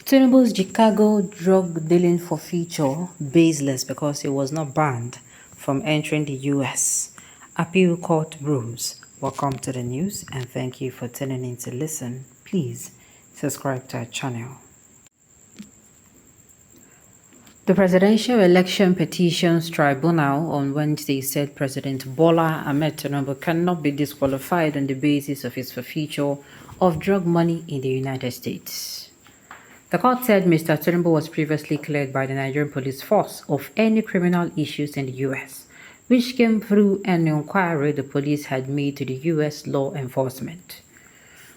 Tinubu'S Chicago drug dealing forfeiture baseless because it was not banned from entering the US. Appeal court rules. Welcome to the news and thank you for tuning in to listen. Please subscribe to our channel. The Presidential Election Petitions Tribunal on Wednesday said President Bola Ahmed Tinubu cannot be disqualified on the basis of his forfeiture of drug money in the United States. The court said Mr. Tinubu was previously cleared by the Nigerian police force of any criminal issues in the U.S., which came through an inquiry the police had made to the U.S. law enforcement.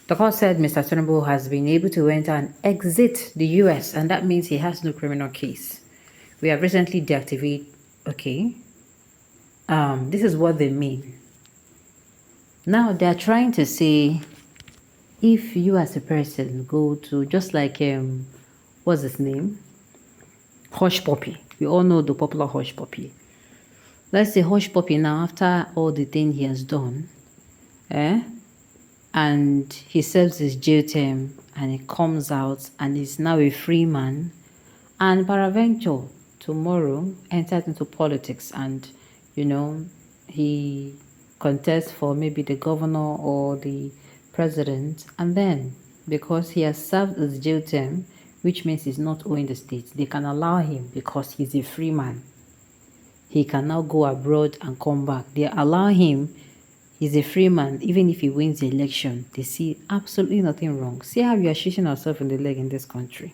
The court said Mr. Tinubu has been able to enter and exit the U.S., and that means he has no criminal case. We have recently deactivated. This is what they mean. Now they are trying to say, if you as a person go to, just like what's his name, Hush Puppy, we all know the popular Hush Puppy. Let's say Hush Puppy now, after all the thing he has done, and he serves his jail term and he comes out and is now a free man, and peradventure tomorrow enters into politics and he contests for maybe the governor or the president, and then because he has served his jail term, which means he's not owing the state, they can allow him because he's a free man. He can now go abroad and come back. They allow him. He's a free man. Even if he wins the election, they see absolutely nothing wrong. See how we are shooting ourselves in the leg in this country.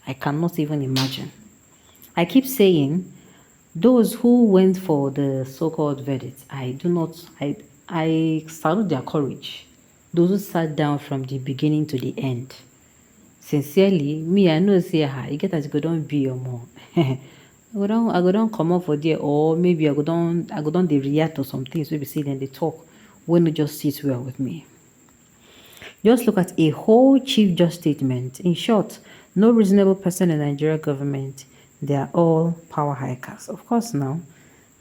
I cannot even imagine. I keep saying, those who went for the so-called verdict, I salute their courage. Those who sat down from the beginning to the end. Sincerely, me, I know say you get as you go down be or more. I go down come up for there, or maybe I go down they react to some things, maybe say then they talk when they just sit well with me. Just look at a whole Chief Judge statement. In short, no reasonable person in the Nigeria government, they are all power hikers. Of course now.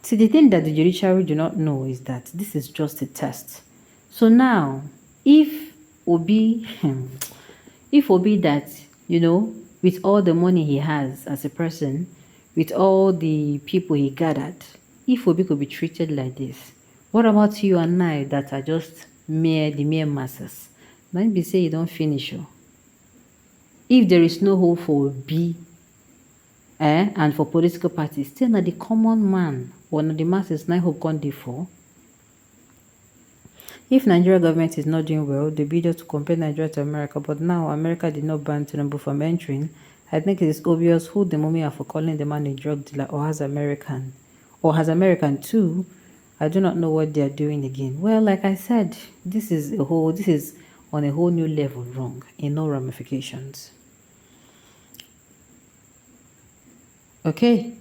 See, the thing that the judiciary do not know is that this is just a test. So now, if Obi that, with all the money he has as a person, with all the people he gathered, if Obi could be treated like this, what about you and I that are just the mere masses? Let me say you don't finish. If there is no hope for Obi and for political parties, still not the common man or not the masses, not hope gone for. If Nigeria government is not doing well, the bid to compare Nigeria to America, but now America did not ban Tinubu from entering, I think it is obvious who the mommy are for calling the man a drug dealer or has American too. I do not know what they are doing again. Well, like I said, this is on a whole new level wrong in no ramifications. Okay.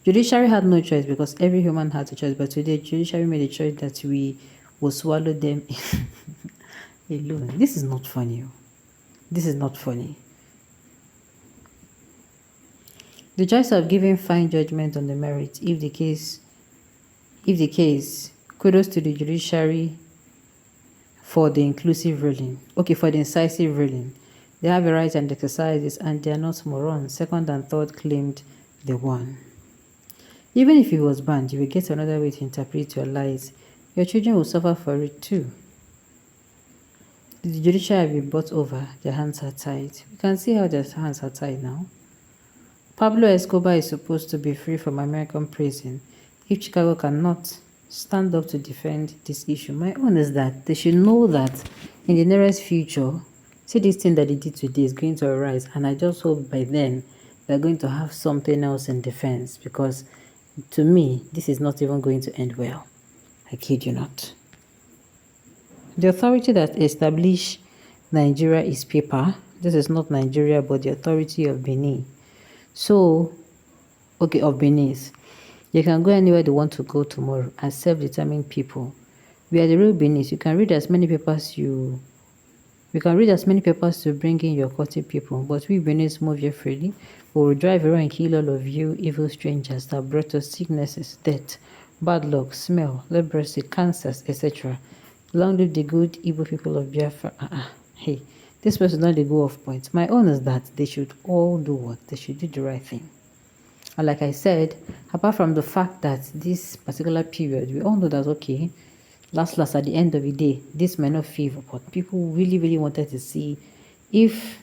Judiciary had no choice because every human has a choice, but today judiciary made a choice that we will swallow them alone. This is not funny. This is not funny. The choice of giving fine judgment on the merit, if the case, kudos to the judiciary for the inclusive ruling. Okay, for the incisive ruling. They have a right and exercises, and they are not morons. Second and third claimed they won. Even if it was banned, you will get another way to interpret your lies. Your children will suffer for it too. The judiciary have been bought over. Their hands are tied. We can see how their hands are tied now. Pablo Escobar is supposed to be free from American prison. If Chicago cannot stand up to defend this issue, my own is that they should know that in the nearest future, see this thing that they did today is going to arise, and I just hope by then they're going to have something else in defense, because to me, this is not even going to end well. I kid you not. The authority that established Nigeria is paper. This is not Nigeria, but the authority of Benin. So, okay, of Benin. They can go anywhere they want to go tomorrow as self-determined people. We are the real Benin. You can read as many papers to bring in your courting people, but we Benin move here freely. We will drive around and kill all of you evil strangers that brought us sicknesses, death, bad luck, smell, leprosy, cancers, etc. Long live the good evil people of Biafra. Hey, This person don't dey go off point. My own is that they should all do what? They should do the right thing. And like I said, apart from the fact that this particular period, we all know that, okay, last, at the end of the day, this may not favor, but people really, really wanted to see if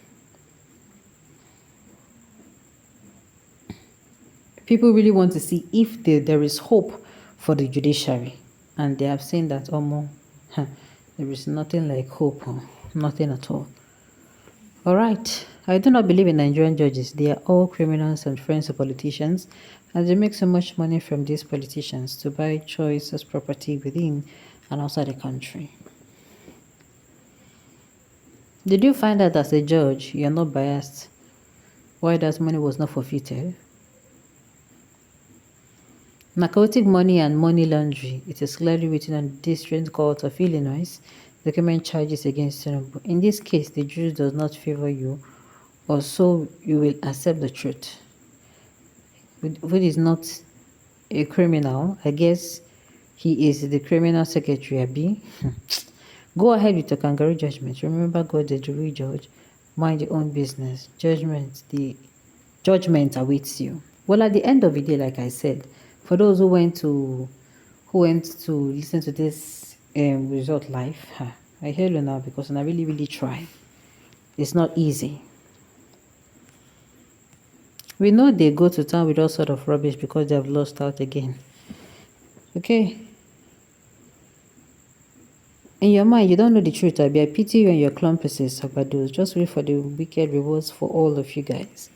there is hope for the judiciary. And they have seen that, there is nothing like hope, nothing at all. All right. I do not believe in Nigerian judges. They are all criminals and friends of politicians, and they make so much money from these politicians to buy choices property within and outside the country. Did you find out as a judge you are not biased why that money was not forfeited? Narcotic money and money laundering. It is clearly written on the District Court of Illinois document charges against Tinubu. In this case, the jury does not favor you, or so you will accept the truth. Who is not a criminal? I guess he is the criminal secretary, Abi. Go ahead with your kangaroo judgment. Remember, God is the real judge. Mind your own business. The judgment awaits you. Well, at the end of the day, like I said, for those who went to listen to this result live, I hear you now because I really, really try. It's not easy. We know they go to town with all sort of rubbish because they have lost out again. Okay. In your mind, you don't know the truth. I pity you and your clumpuses, Sabados. Just wait for the wicked rewards for all of you guys.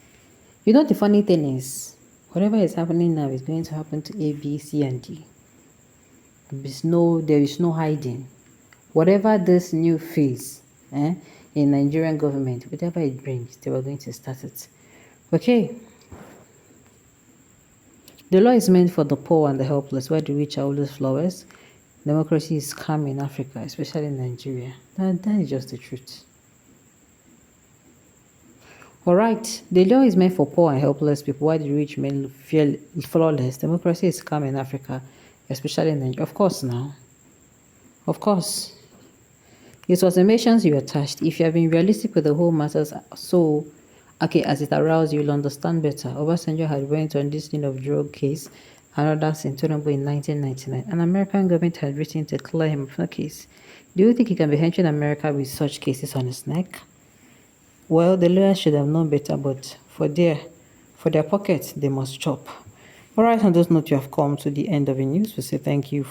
You know the funny thing is, whatever is happening now is going to happen to A, B, C, and D. There is no hiding. Whatever this new phase in Nigerian government, whatever it brings, they were going to start it. Okay. The law is meant for the poor and the helpless, where the rich are always flowers. Democracy is scam in Africa, especially in Nigeria. That is just the truth. Alright, the law is meant for poor and helpless people, while the rich men feel flawless. Democracy is scam in Africa, especially in Nigeria. Of course now. Of course. It was emotions you attached. If you have been realistic with the whole matters, as it aroused, you'll understand better. Obasanjo had went on this of drug case and others in Tinubu in 1999. An American government had written to clear him from the case. Do you think he can be entering America with such cases on his neck? Well, the lawyers should have known better, but for their pockets, they must chop. Alright, on this note, you have come to the end of the news. We say thank you.